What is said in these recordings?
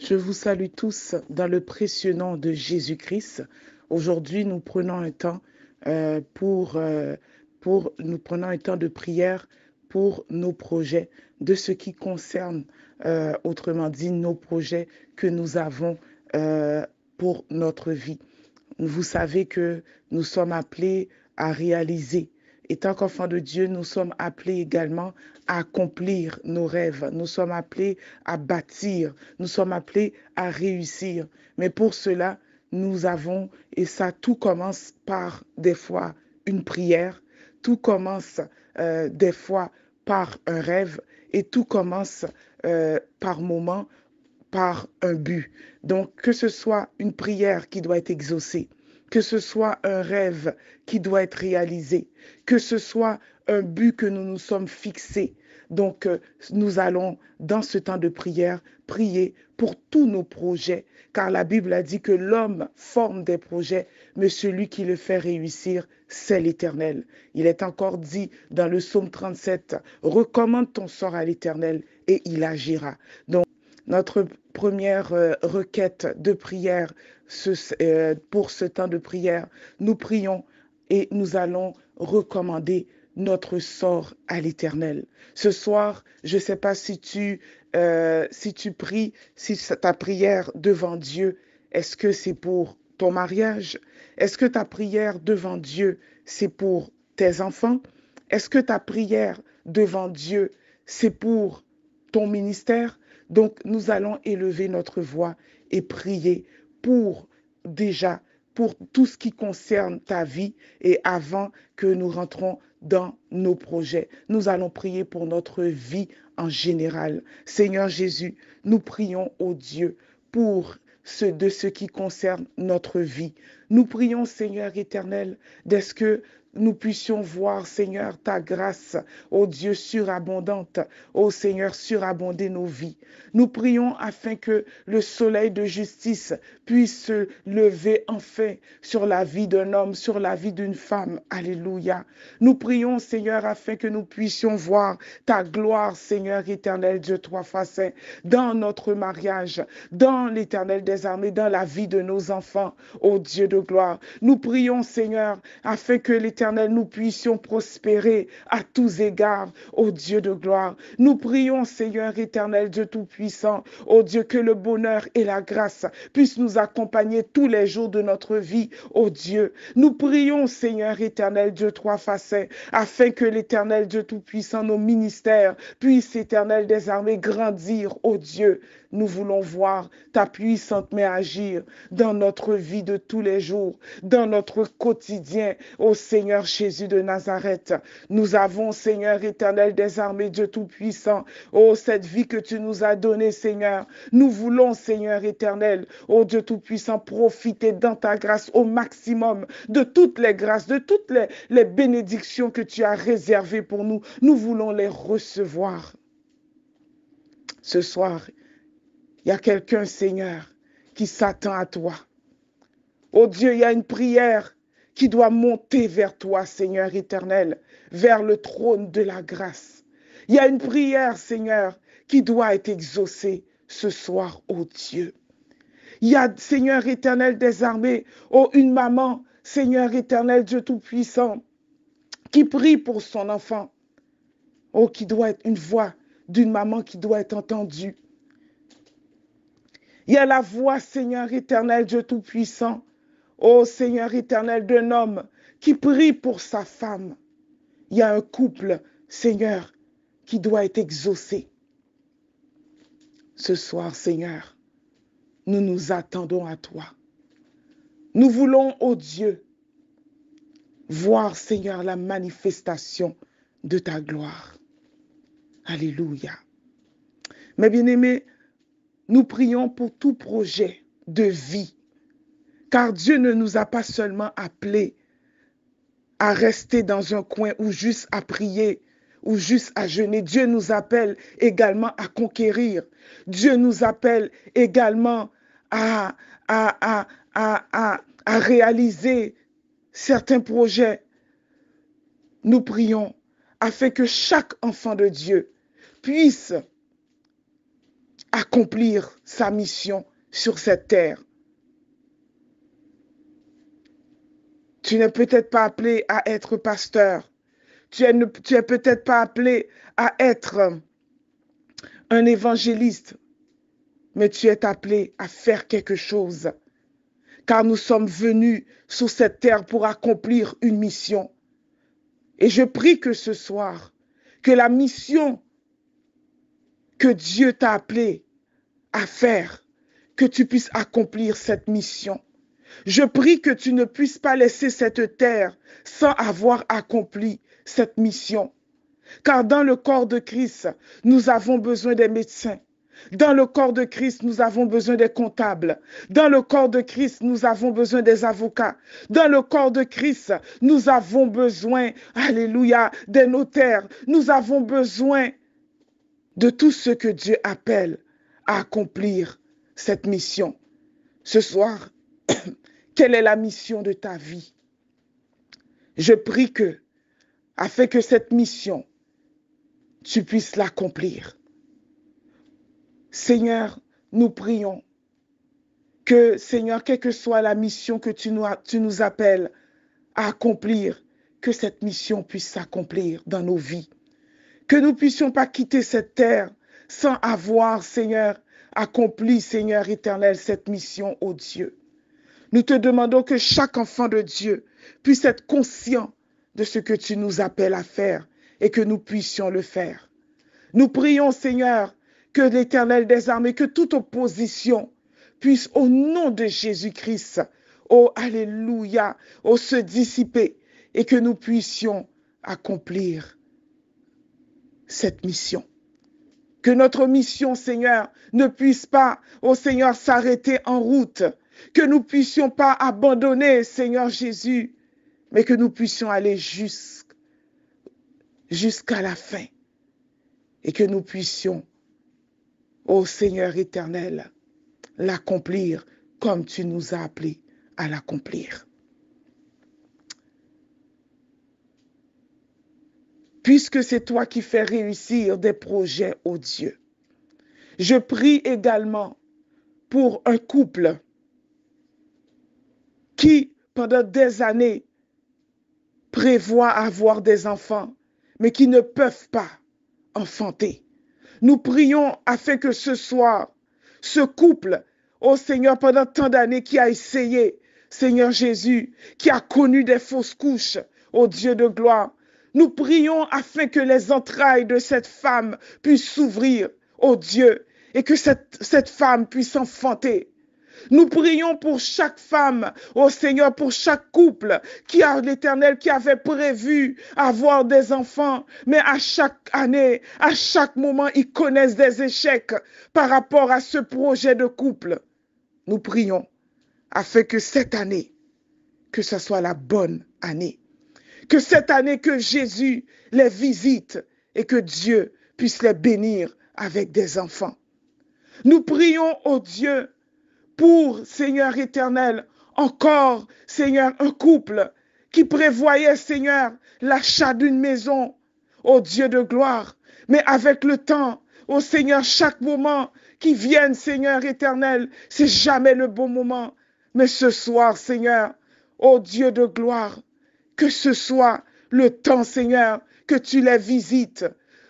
Je vous salue tous dans le précieux nom de Jésus-Christ. Aujourd'hui, nous prenons un temps nous prenons un temps de prière pour nos projets, de ce qui concerne, autrement dit, nos projets que nous avons pour notre vie. Vous savez que nous sommes appelés à réaliser. Étant qu'enfants de Dieu, nous sommes appelés également à accomplir nos rêves. Nous sommes appelés à bâtir. Nous sommes appelés à réussir. Mais pour cela, nous avons, et ça, tout commence par des fois une prière. Tout commence des fois par un rêve. Et tout commence par moments par un but. Donc, que ce soit une prière qui doit être exaucée, que ce soit un rêve qui doit être réalisé, que ce soit un but que nous nous sommes fixés. Donc, nous allons, dans ce temps de prière, prier pour tous nos projets, car la Bible a dit que l'homme forme des projets, mais celui qui le fait réussir, c'est l'Éternel. Il est encore dit dans le psaume 37, « Recommande ton sort à l'Éternel et il agira. » Donc, notre première requête de prière pour ce temps de prière, nous prions et nous allons recommander notre sort à l'Éternel. Ce soir, je ne sais pas si tu pries, si ta prière devant Dieu, est-ce que c'est pour ton mariage? Est-ce que ta prière devant Dieu, c'est pour tes enfants? Est-ce que ta prière devant Dieu, c'est pour ton ministère? Donc, nous allons élever notre voix et prier pour tout ce qui concerne ta vie et avant que nous rentrons dans nos projets. Nous allons prier pour notre vie en général. Seigneur Jésus, nous prions au Dieu pour de ce qui concerne notre vie. Nous prions, Seigneur éternel, d'est-ce que nous puissions voir, Seigneur, ta grâce, ô Dieu surabondante, ô Seigneur, surabonder nos vies. Nous prions afin que le soleil de justice puisse se lever enfin sur la vie d'un homme, sur la vie d'une femme. Alléluia. Nous prions, Seigneur, afin que nous puissions voir ta gloire, Seigneur éternel, Dieu trois fois saint, dans notre mariage, dans l'Éternel des armées, dans la vie de nos enfants, ô Dieu de gloire. Nous prions, Seigneur, afin que l'Éternel, nous puissions prospérer à tous égards, ô Dieu de gloire. Nous prions, Seigneur éternel, Dieu tout-puissant, ô Dieu, que le bonheur et la grâce puissent nous accompagner tous les jours de notre vie, ô Dieu. Nous prions, Seigneur éternel, Dieu trois façons, afin que l'Éternel, Dieu tout-puissant, nos ministères puissent, éternel des armées, grandir, ô Dieu. Nous voulons voir ta puissante main agir dans notre vie de tous les jours, dans notre quotidien, ô Seigneur Jésus de Nazareth. Nous avons, Seigneur éternel des armées, Dieu tout-puissant, ô cette vie que tu nous as donnée, Seigneur. Nous voulons, Seigneur éternel, ô Dieu tout-puissant, profiter dans ta grâce au maximum de toutes les grâces, de toutes les bénédictions que tu as réservées pour nous. Nous voulons les recevoir. Ce soir, il y a quelqu'un, Seigneur, qui s'attend à toi. Oh Dieu, il y a une prière qui doit monter vers toi, Seigneur éternel, vers le trône de la grâce. Il y a une prière, Seigneur, qui doit être exaucée ce soir, oh Dieu. Il y a, Seigneur éternel des armées, oh une maman, Seigneur éternel, Dieu tout-puissant, qui prie pour son enfant. Oh, qui doit être une voix d'une maman qui doit être entendue. Il y a la voix, Seigneur éternel, Dieu tout-puissant, ô Seigneur éternel, d'un homme qui prie pour sa femme. Il y a un couple, Seigneur, qui doit être exaucé. Ce soir, Seigneur, nous nous attendons à toi. Nous voulons, ô Dieu, voir, Seigneur, la manifestation de ta gloire. Alléluia. Mes bien-aimés, nous prions pour tout projet de vie, car Dieu ne nous a pas seulement appelés à rester dans un coin ou juste à prier ou juste à jeûner. Dieu nous appelle également à conquérir. Dieu nous appelle également à réaliser certains projets. Nous prions afin que chaque enfant de Dieu puisse accomplir sa mission sur cette terre. Tu n'es peut-être pas appelé à être pasteur. Tu es peut-être pas appelé à être un évangéliste, mais tu es appelé à faire quelque chose. Car nous sommes venus sur cette terre pour accomplir une mission. Et je prie que ce soir, que la mission que Dieu t'a appelé à faire, que tu puisses accomplir cette mission. Je prie que tu ne puisses pas laisser cette terre sans avoir accompli cette mission. Car dans le corps de Christ, nous avons besoin des médecins. Dans le corps de Christ, nous avons besoin des comptables. Dans le corps de Christ, nous avons besoin des avocats. Dans le corps de Christ, nous avons besoin, alléluia, des notaires. Nous avons besoin de tout ce que Dieu appelle à accomplir cette mission. Ce soir, quelle est la mission de ta vie? Je prie que, afin que cette mission, tu puisses l'accomplir. Seigneur, nous prions que, Seigneur, quelle que soit la mission que tu nous appelles à accomplir, que cette mission puisse s'accomplir dans nos vies. Que nous ne puissions pas quitter cette terre sans avoir, Seigneur, accompli, Seigneur éternel, cette mission, ô Dieu. Nous te demandons que chaque enfant de Dieu puisse être conscient de ce que tu nous appelles à faire et que nous puissions le faire. Nous prions, Seigneur, que l'Éternel des armées, que toute opposition puisse, au nom de Jésus-Christ, oh alléluia, oh se dissiper et que nous puissions accomplir cette mission. Que notre mission, Seigneur, ne puisse pas, oh Seigneur, s'arrêter en route. Que nous ne puissions pas abandonner, Seigneur Jésus, mais que nous puissions aller jusqu'à la fin. Et que nous puissions, ô Seigneur éternel, l'accomplir comme tu nous as appelés à l'accomplir. Puisque c'est toi qui fais réussir des projets, ô Dieu. Je prie également pour un couple qui, pendant des années, prévoit avoir des enfants, mais qui ne peuvent pas enfanter. Nous prions afin que ce soir, ce couple, ô Seigneur, pendant tant d'années qui a essayé, Seigneur Jésus, qui a connu des fausses couches, ô Dieu de gloire, nous prions afin que les entrailles de cette femme puissent s'ouvrir, ô Dieu, et que cette femme puisse enfanter. Nous prions pour chaque femme, ô Seigneur, pour chaque couple qui a l'Éternel, qui avait prévu avoir des enfants, mais à chaque année, à chaque moment, ils connaissent des échecs par rapport à ce projet de couple. Nous prions afin que cette année, que ce soit la bonne année, que cette année que Jésus les visite et que Dieu puisse les bénir avec des enfants. Nous prions, ô Dieu, pour, Seigneur éternel, encore, Seigneur, un couple qui prévoyait, Seigneur, l'achat d'une maison, ô Dieu de gloire. Mais avec le temps, ô Seigneur, chaque moment qui vienne, Seigneur éternel, c'est jamais le bon moment. Mais ce soir, Seigneur, ô Dieu de gloire, que ce soit le temps, Seigneur, que tu les visites.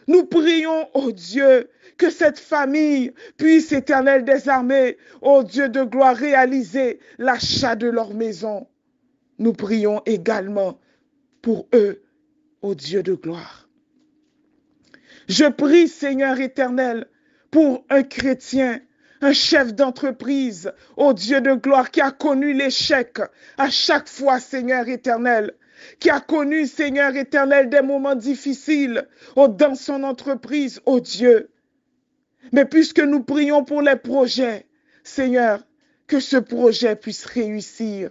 Nous prions, ô Dieu, que cette famille puisse, Éternel des armées, ô Dieu de gloire, réaliser l'achat de leur maison. Nous prions également pour eux, ô Dieu de gloire. Je prie, Seigneur éternel, pour un chrétien, un chef d'entreprise, ô Dieu de gloire, qui a connu l'échec à chaque fois, Seigneur éternel, qui a connu, Seigneur éternel, des moments difficiles dans son entreprise, ô Dieu. Mais puisque nous prions pour les projets, Seigneur, que ce projet puisse réussir,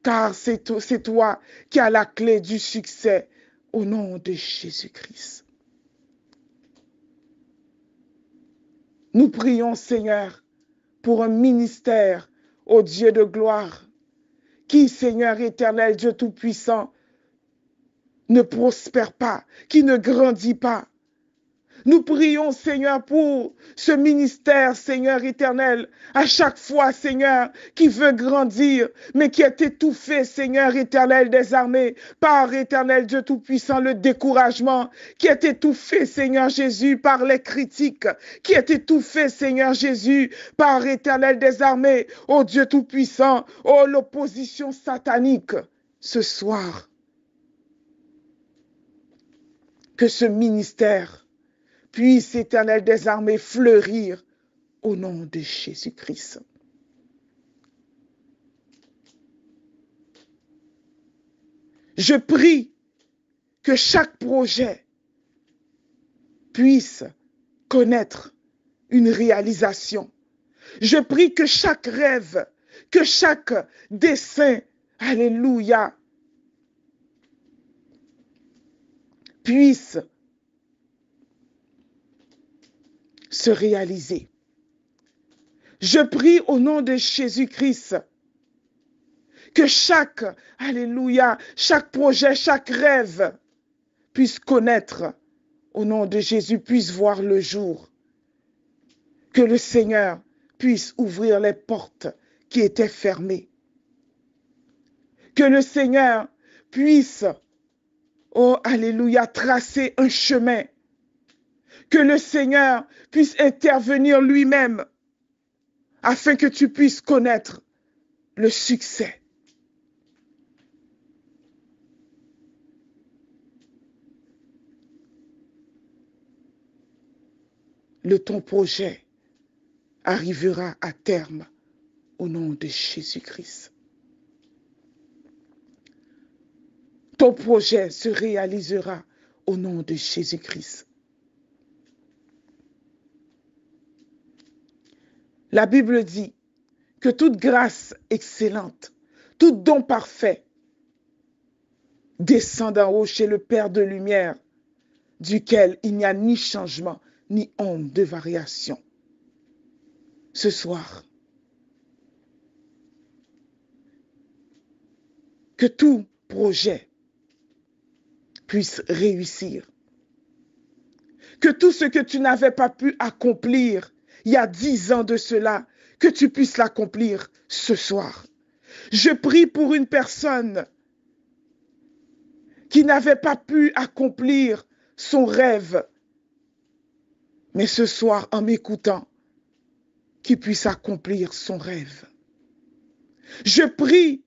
car c'est toi qui as la clé du succès, au nom de Jésus-Christ. Nous prions, Seigneur, pour un ministère, ô Dieu de gloire, qui, Seigneur éternel, Dieu Tout-Puissant, ne prospère pas, qui ne grandit pas. Nous prions, Seigneur, pour ce ministère, Seigneur éternel, à chaque fois, Seigneur, qui veut grandir, mais qui est étouffé, Seigneur éternel des armées, par éternel Dieu Tout-Puissant, le découragement, qui est étouffé, Seigneur Jésus, par les critiques, qui est étouffé, Seigneur Jésus, par éternel des armées, ô Dieu Tout-Puissant, ô l'opposition satanique, ce soir, que ce ministère puisse, éternel des armées, fleurir au nom de Jésus-Christ. Je prie que chaque projet puisse connaître une réalisation. Je prie que chaque rêve, que chaque dessein, alléluia, puisse se réaliser. Je prie au nom de Jésus-Christ que chaque, alléluia, chaque projet, chaque rêve puisse connaître, au nom de Jésus, puisse voir le jour. Que le Seigneur puisse ouvrir les portes qui étaient fermées. Que le Seigneur puisse, oh, alléluia, tracer un chemin. Que le Seigneur puisse intervenir lui-même afin que tu puisses connaître le succès. Ton projet arrivera à terme au nom de Jésus-Christ. Ton projet se réalisera au nom de Jésus-Christ. La Bible dit que toute grâce excellente, tout don parfait descend d'en haut chez le Père de lumière, duquel il n'y a ni changement, ni onde de variation. Ce soir, que tout projet puisse réussir. Que tout ce que tu n'avais pas pu accomplir il y a 10 ans de cela, que tu puisses l'accomplir ce soir. Je prie pour une personne qui n'avait pas pu accomplir son rêve, mais ce soir, en m'écoutant, qu'il puisse accomplir son rêve. Je prie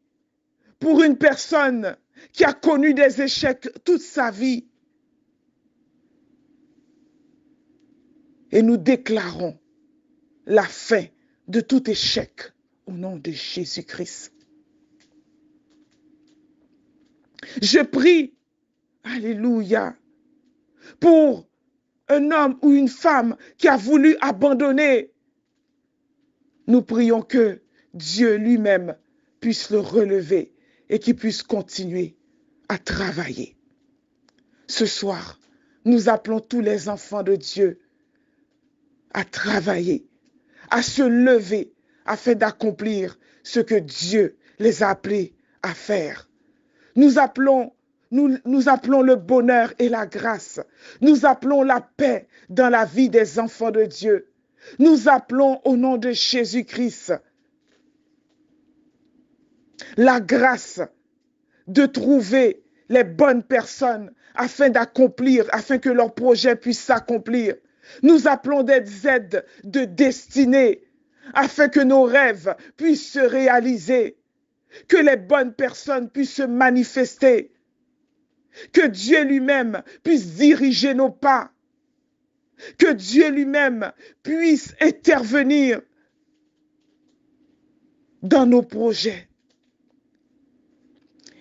pour une personne qui a connu des échecs toute sa vie. Et nous déclarons la fin de tout échec au nom de Jésus-Christ. Je prie, alléluia, pour un homme ou une femme qui a voulu abandonner. Nous prions que Dieu lui-même puisse le relever et qu'il puisse continuer à travailler. Ce soir, nous appelons tous les enfants de Dieu à travailler, à se lever afin d'accomplir ce que Dieu les a appelés à faire. Nous appelons le bonheur et la grâce. Nous appelons la paix dans la vie des enfants de Dieu. Nous appelons au nom de Jésus-Christ la grâce de trouver les bonnes personnes afin d'accomplir, afin que leur projet puisse s'accomplir. Nous appelons des aides de destinée afin que nos rêves puissent se réaliser, que les bonnes personnes puissent se manifester, que Dieu lui-même puisse diriger nos pas, que Dieu lui-même puisse intervenir dans nos projets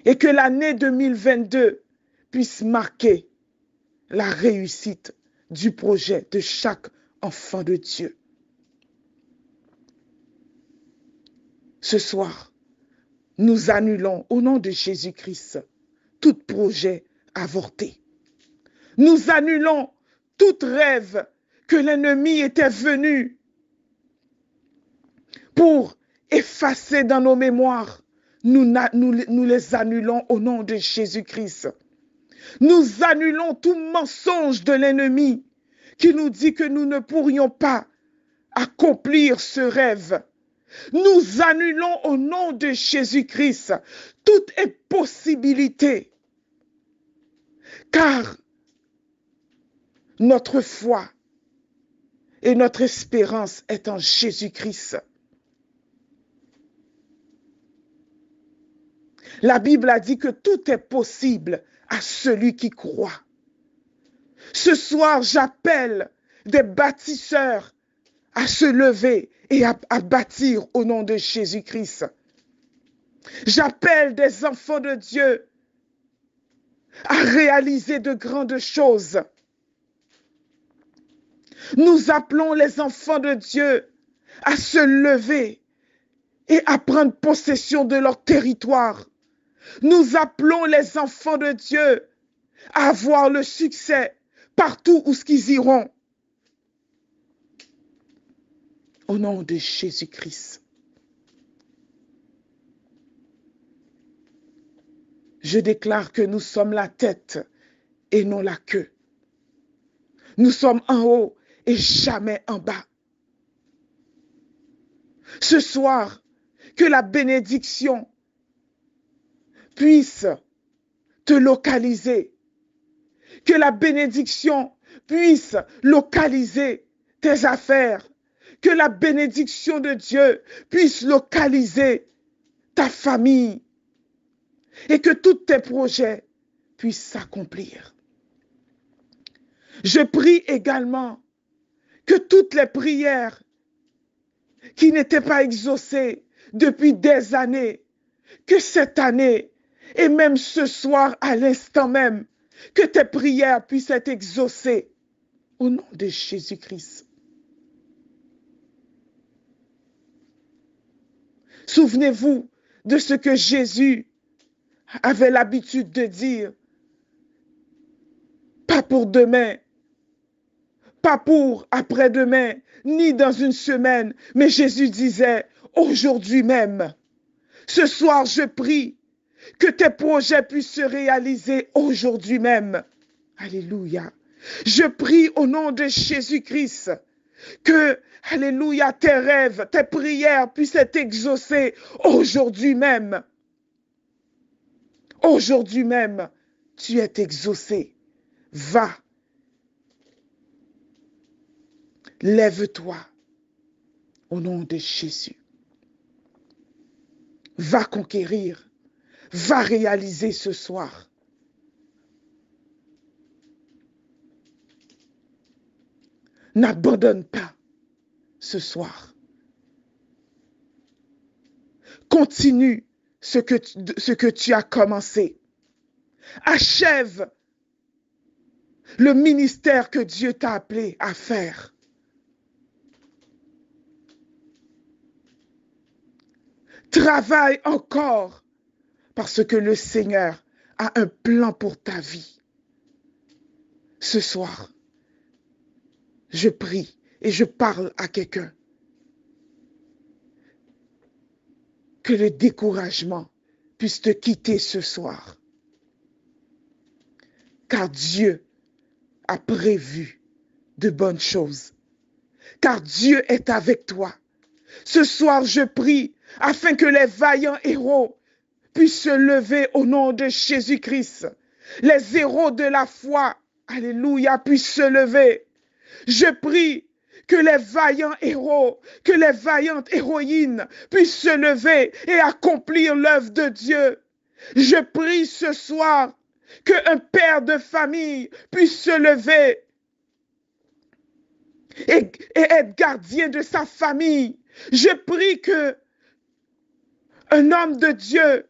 et que l'année 2022 puisse marquer la réussite du projet de chaque enfant de Dieu. Ce soir, nous annulons au nom de Jésus-Christ tout projet avorté. Nous annulons tout rêve que l'ennemi était venu pour effacer dans nos mémoires. Nous les annulons au nom de Jésus-Christ. Nous annulons tout mensonge de l'ennemi qui nous dit que nous ne pourrions pas accomplir ce rêve. Nous annulons au nom de Jésus-Christ toute impossibilité, car notre foi et notre espérance est en Jésus-Christ. La Bible a dit que tout est possible à celui qui croit. Ce soir, j'appelle des bâtisseurs à se lever et à bâtir au nom de Jésus-Christ. J'appelle des enfants de Dieu à réaliser de grandes choses. Nous appelons les enfants de Dieu à se lever et à prendre possession de leur territoire. Nous appelons les enfants de Dieu à avoir le succès partout où ils iront. Au nom de Jésus-Christ. Je déclare que nous sommes la tête et non la queue. Nous sommes en haut et jamais en bas. Ce soir, que la bénédiction puisse te localiser. Que la bénédiction puisse localiser tes affaires. Que la bénédiction de Dieu puisse localiser ta famille. Et que tous tes projets puissent s'accomplir. Je prie également que toutes les prières qui n'étaient pas exaucées depuis des années, que cette année et même ce soir à l'instant même, que tes prières puissent être exaucées au nom de Jésus-Christ. Souvenez-vous de ce que Jésus avait l'habitude de dire. Pas pour demain, pas pour après-demain, ni dans une semaine, mais Jésus disait aujourd'hui même. Ce soir, je prie que tes projets puissent se réaliser aujourd'hui même. Alléluia. Je prie au nom de Jésus-Christ que, alléluia, tes rêves, tes prières puissent être exaucées aujourd'hui même. Aujourd'hui même, tu es exaucé. Va. Lève-toi au nom de Jésus. Va conquérir. Va réaliser ce soir. N'abandonne pas ce soir. Continue ce que tu as commencé. Achève le ministère que Dieu t'a appelé à faire. Travaille encore parce que le Seigneur a un plan pour ta vie. Ce soir, je prie et je parle à quelqu'un. Que le découragement puisse te quitter ce soir. Car Dieu a prévu de bonnes choses. Car Dieu est avec toi. Ce soir, je prie afin que les vaillants héros puissent se lever au nom de Jésus-Christ. Les héros de la foi, alléluia, puissent se lever. Je prie que les vaillants héros, que les vaillantes héroïnes puissent se lever et accomplir l'œuvre de Dieu. Je prie ce soir qu'un père de famille puisse se lever et être gardien de sa famille. Je prie que un homme de Dieu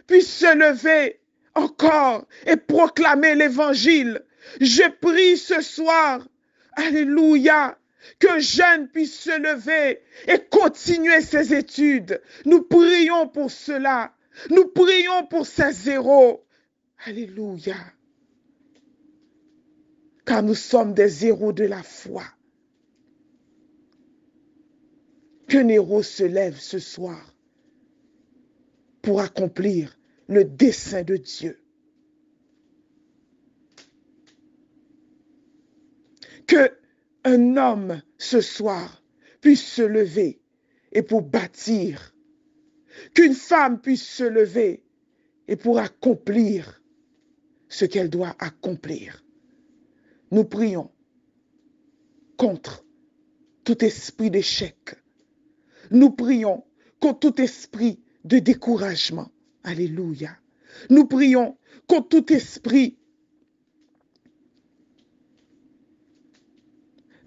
puisse se lever encore et proclamer l'évangile. Je prie ce soir, alléluia, qu'un jeune puisse se lever et continuer ses études. Nous prions pour cela. Nous prions pour ces héros. Alléluia. Car nous sommes des héros de la foi. Qu'un héros se lève ce soir pour accomplir le dessein de Dieu. Que un homme ce soir puisse se lever et pour bâtir, qu'une femme puisse se lever et pour accomplir ce qu'elle doit accomplir. Nous prions contre tout esprit d'échec. Nous prions contre tout esprit de découragement. Alléluia. Nous prions contre tout esprit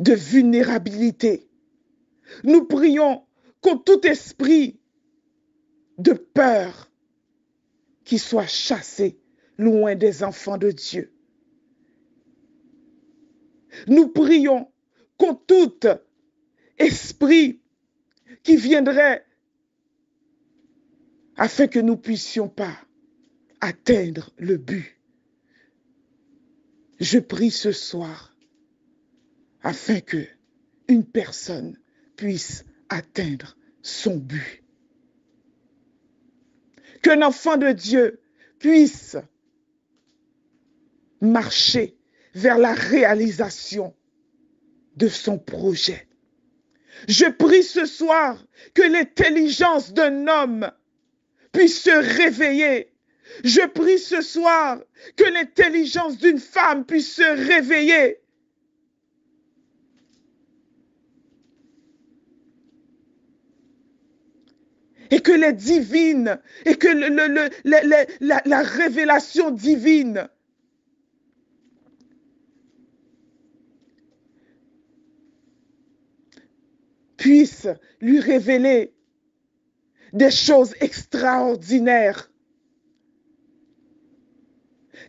de vulnérabilité. Nous prions contre tout esprit de peur qui soit chassé loin des enfants de Dieu. Nous prions contre tout esprit qui viendrait afin que nous ne puissions pas atteindre le but. Je prie ce soir afin que une personne puisse atteindre son but. Qu'un enfant de Dieu puisse marcher vers la réalisation de son projet. Je prie ce soir que l'intelligence d'un homme puisse se réveiller. Je prie ce soir que l'intelligence d'une femme puisse se réveiller. Et que les divines, et que la révélation divine puisse lui révéler des choses extraordinaires.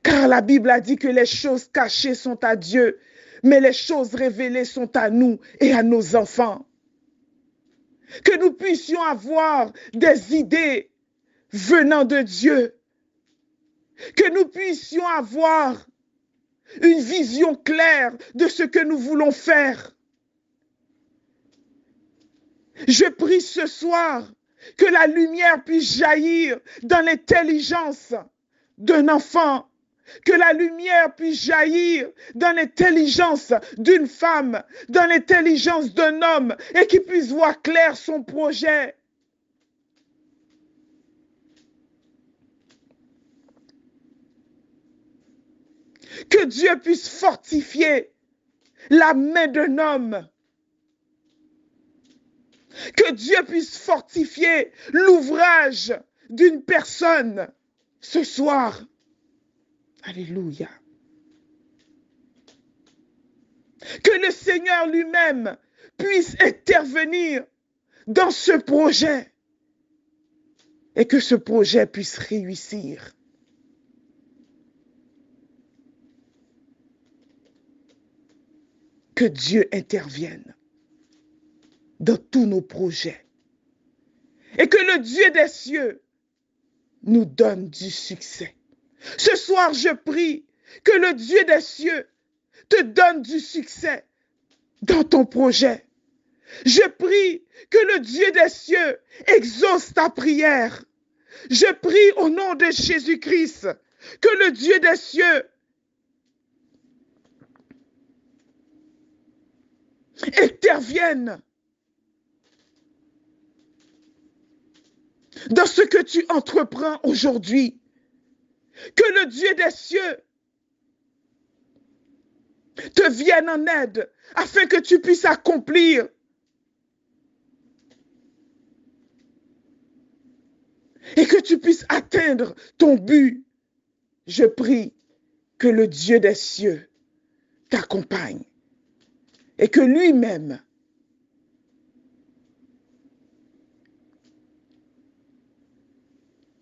Car la Bible a dit que les choses cachées sont à Dieu, mais les choses révélées sont à nous et à nos enfants. Que nous puissions avoir des idées venant de Dieu. Que nous puissions avoir une vision claire de ce que nous voulons faire. Je prie ce soir que la lumière puisse jaillir dans l'intelligence d'un enfant. Que la lumière puisse jaillir dans l'intelligence d'une femme, dans l'intelligence d'un homme, et qu'il puisse voir clair son projet. Que Dieu puisse fortifier la main d'un homme. Que Dieu puisse fortifier l'ouvrage d'une personne ce soir. Alléluia. Que le Seigneur lui-même puisse intervenir dans ce projet et que ce projet puisse réussir. Que Dieu intervienne dans tous nos projets et que le Dieu des cieux nous donne du succès. Ce soir, je prie que le Dieu des cieux te donne du succès dans ton projet. Je prie que le Dieu des cieux exauce ta prière. Je prie au nom de Jésus-Christ que le Dieu des cieux intervienne dans ce que tu entreprends aujourd'hui. Que le Dieu des cieux te vienne en aide afin que tu puisses accomplir et que tu puisses atteindre ton but. Je prie que le Dieu des cieux t'accompagne et que lui-même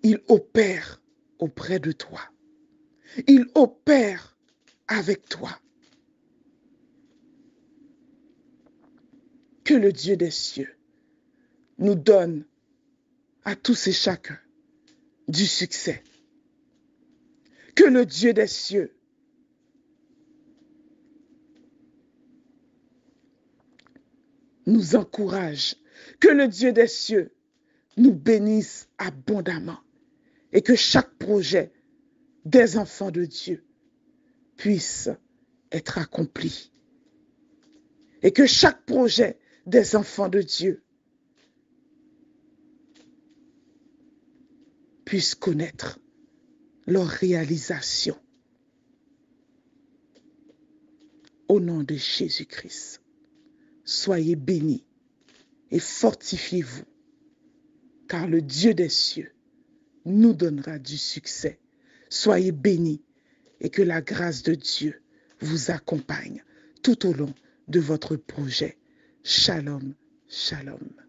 il opère auprès de toi. Il opère avec toi. Que le Dieu des cieux nous donne à tous et chacun du succès. Que le Dieu des cieux nous encourage. Que le Dieu des cieux nous bénisse abondamment. Et que chaque projet des enfants de Dieu puisse être accompli. et que chaque projet des enfants de Dieu puisse connaître leur réalisation. Au nom de Jésus-Christ, soyez bénis et fortifiez-vous, car le Dieu des cieux nous donnera du succès. Soyez bénis et que la grâce de Dieu vous accompagne tout au long de votre projet. Shalom, shalom.